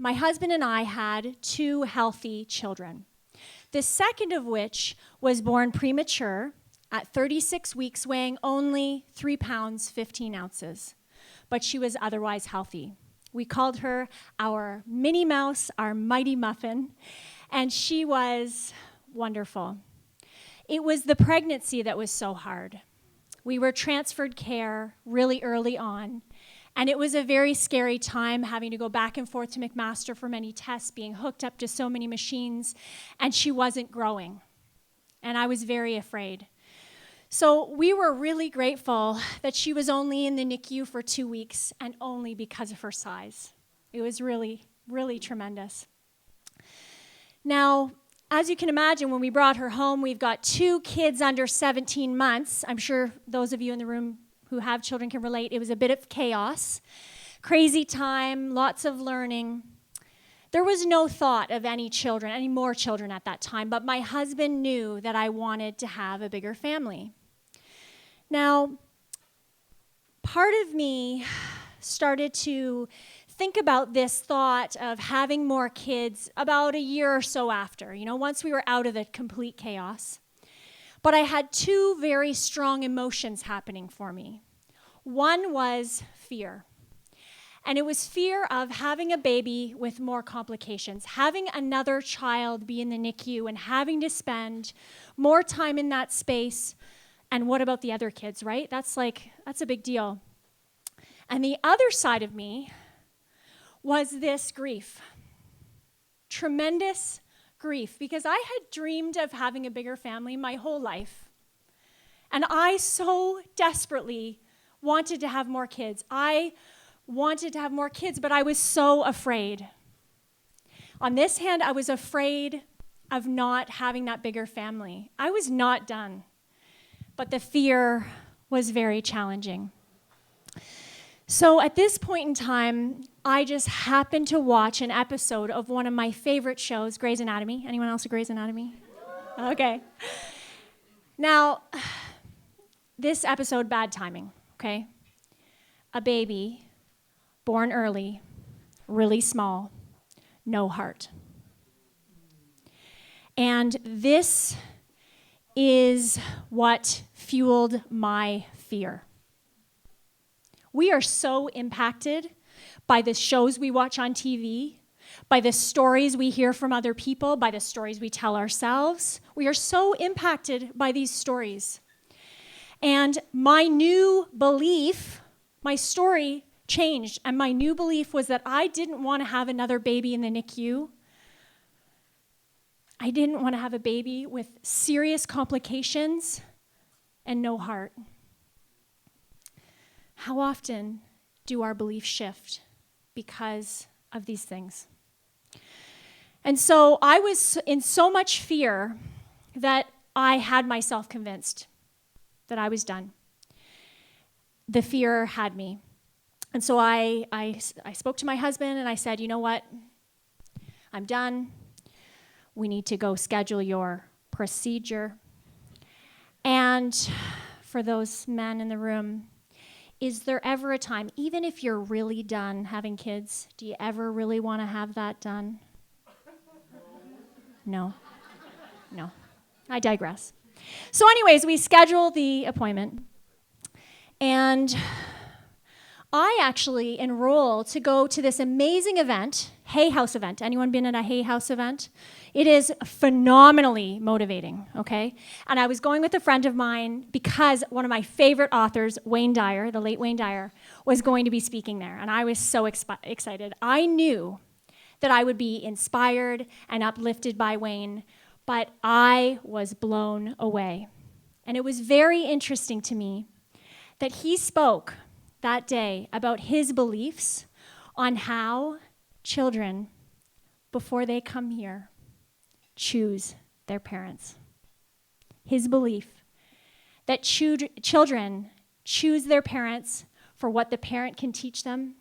my husband and I had 2 healthy children. The second of which was born premature at 36 weeks, weighing only 3 pounds, 15 ounces. But she was otherwise healthy. We called her our Minnie Mouse, our Mighty Muffin, and she was wonderful. It was the pregnancy that was so hard. We were transferred care really early on, and it was a very scary time having to go back and forth to McMaster for many tests, being hooked up to so many machines, and she wasn't growing. And I was very afraid. So we were really grateful that she was only in the NICU for 2 weeks, and only because of her size. It was really, really tremendous. Now, as you can imagine, when we brought her home, we've got 2 kids under 17 months. I'm sure those of you in the room who have children can relate. It was a bit of chaos, crazy time, lots of learning. There was no thought of any more children at that time, but my husband knew that I wanted to have a bigger family. Now, part of me started to think about this thought of having more kids about a year or so after, once we were out of the complete chaos. But I had 2 very strong emotions happening for me. One was fear. And it was fear of having a baby with more complications, having another child be in the NICU and having to spend more time in that space. And what about the other kids, right? That's a big deal. And the other side of me was this grief. Tremendous grief, because I had dreamed of having a bigger family my whole life. And I so desperately wanted to have more kids. I wanted to have more kids, but I was so afraid. On this hand, I was afraid of not having that bigger family. I was not done, but the fear was very challenging. So at this point in time, I just happened to watch an episode of one of my favorite shows, Grey's Anatomy. Anyone else a Grey's Anatomy? Okay. Now, this episode, bad timing, okay? A baby born early, really small, no heart. And this is what fueled my fear. We are so impacted by the shows we watch on TV, by the stories we hear from other people, by the stories we tell ourselves. We are so impacted by these stories. And my new belief, my story changed, and my new belief was that I didn't want to have another baby in the NICU. I didn't want to have a baby with serious complications and no heart. How often do our beliefs shift because of these things? And so I was in so much fear that I had myself convinced that I was done. The fear had me. And so I spoke to my husband and I said, you know what? I'm done. We need to go schedule your procedure. And for those men in the room, is there ever a time, even if you're really done having kids, do you ever really want to have that done? No. I digress. So anyways, we scheduled the appointment. And I actually enrolled to go to this amazing event, Hay House event. Anyone been at a Hay House event? It is phenomenally motivating, okay? And I was going with a friend of mine because one of my favorite authors, Wayne Dyer, the late Wayne Dyer, was going to be speaking there. And I was so excited. I knew that I would be inspired and uplifted by Wayne, but I was blown away. And it was very interesting to me that he spoke that day about his beliefs on how children, before they come here, choose their parents. His belief that children choose their parents for what the parent can teach them,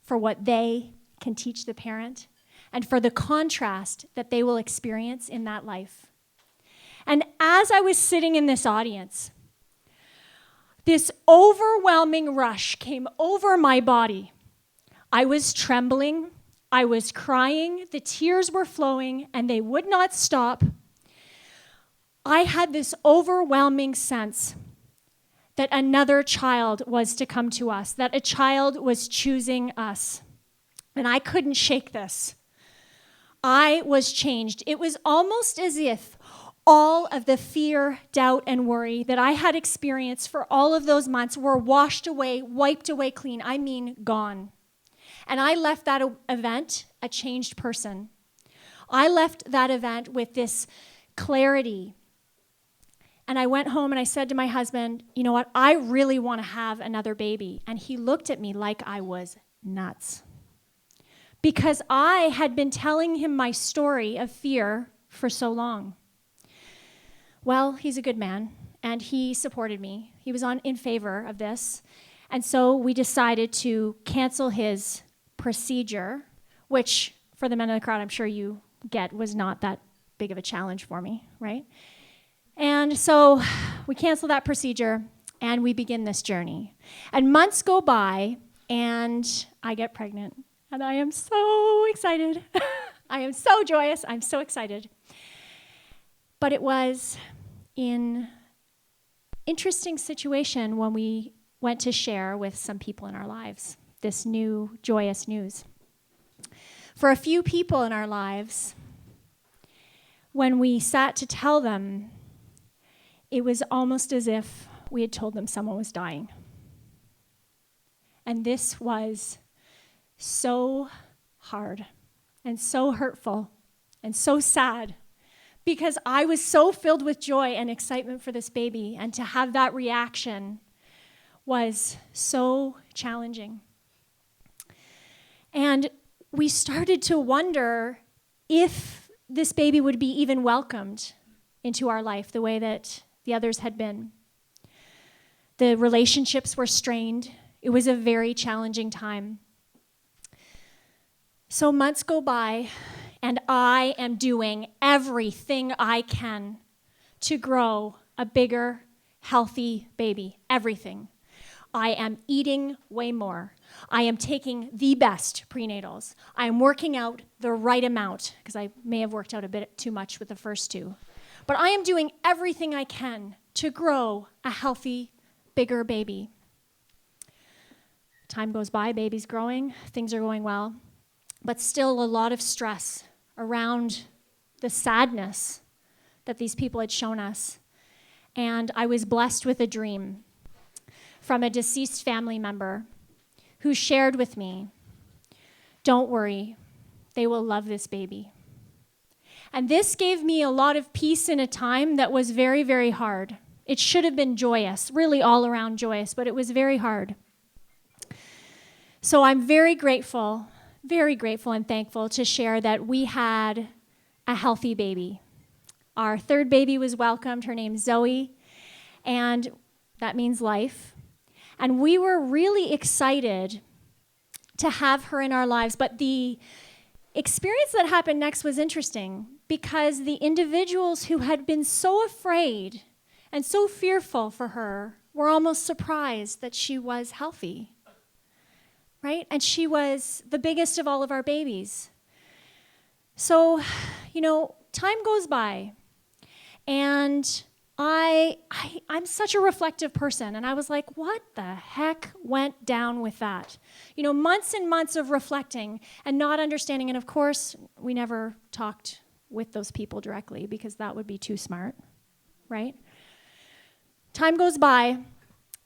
for what they can teach the parent, and for the contrast that they will experience in that life. And as I was sitting in this audience, this overwhelming rush came over my body. I was trembling. I was crying, the tears were flowing, and they would not stop. I had this overwhelming sense that another child was to come to us, that a child was choosing us. And I couldn't shake this. I was changed. It was almost as if all of the fear, doubt, and worry that I had experienced for all of those months were washed away, wiped away clean. I mean, gone. And I left that event a changed person. I left that event with this clarity. And I went home and I said to my husband, you know what, I really want to have another baby. And he looked at me like I was nuts. Because I had been telling him my story of fear for so long. Well, he's a good man, and he supported me. He was in favor of this. And so we decided to cancel his procedure, which for the men in the crowd, I'm sure you get, was not that big of a challenge for me, right? And so we cancel that procedure, and we begin this journey. And months go by, and I get pregnant. And I am so excited. I am so joyous. I'm so excited. But it was an interesting situation when we went to share with some people in our lives this new joyous news. For a few people in our lives, when we sat to tell them, it was almost as if we had told them someone was dying. And this was so hard and so hurtful and so sad because I was so filled with joy and excitement for this baby, and to have that reaction was so challenging. And we started to wonder if this baby would be even welcomed into our life the way that the others had been. The relationships were strained. It was a very challenging time. So months go by, and I am doing everything I can to grow a bigger, healthy baby. Everything. I am eating way more. I am taking the best prenatals. I am working out the right amount, because I may have worked out a bit too much with the first two. But I am doing everything I can to grow a healthy, bigger baby. Time goes by, baby's growing, things are going well. But still a lot of stress around the sadness that these people had shown us. And I was blessed with a dream from a deceased family member who shared with me, don't worry, they will love this baby. And this gave me a lot of peace in a time that was very, very hard. It should have been joyous, really all around joyous, but it was very hard. So I'm very grateful and thankful to share that we had a healthy baby. Our third baby was welcomed. Her name's Zoe, and that means life. And we were really excited to have her in our lives. But the experience that happened next was interesting because the individuals who had been so afraid and so fearful for her were almost surprised that she was healthy. Right? And she was the biggest of all of our babies. So, time goes by, and I'm such a reflective person, and I was like, what the heck went down with that? Months and months of reflecting and not understanding, and of course, we never talked with those people directly because that would be too smart, right? Time goes by,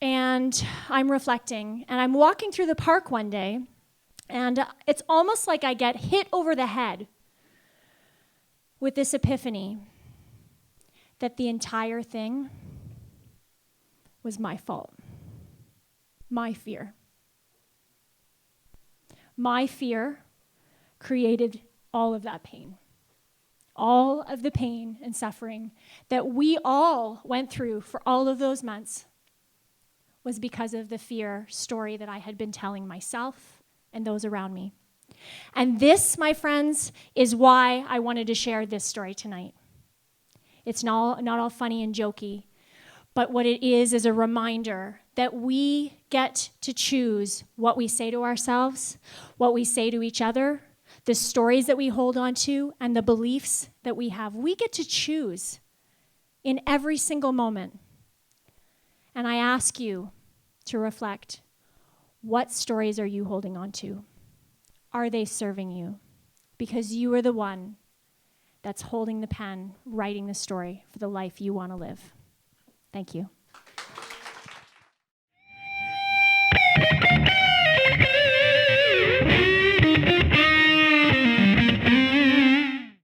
and I'm reflecting, and I'm walking through the park one day, and it's almost like I get hit over the head with this epiphany that the entire thing was my fault. My fear. My fear created all of that pain. All of the pain and suffering that we all went through for all of those months was because of the fear story that I had been telling myself and those around me. And this, my friends, is why I wanted to share this story tonight. It's not all funny and jokey, but what it is a reminder that we get to choose what we say to ourselves, what we say to each other, the stories that we hold on to, and the beliefs that we have. We get to choose in every single moment. And I ask you to reflect, what stories are you holding on to? Are they serving you? Because you are the one that's holding the pen, writing the story for the life you want to live. Thank you.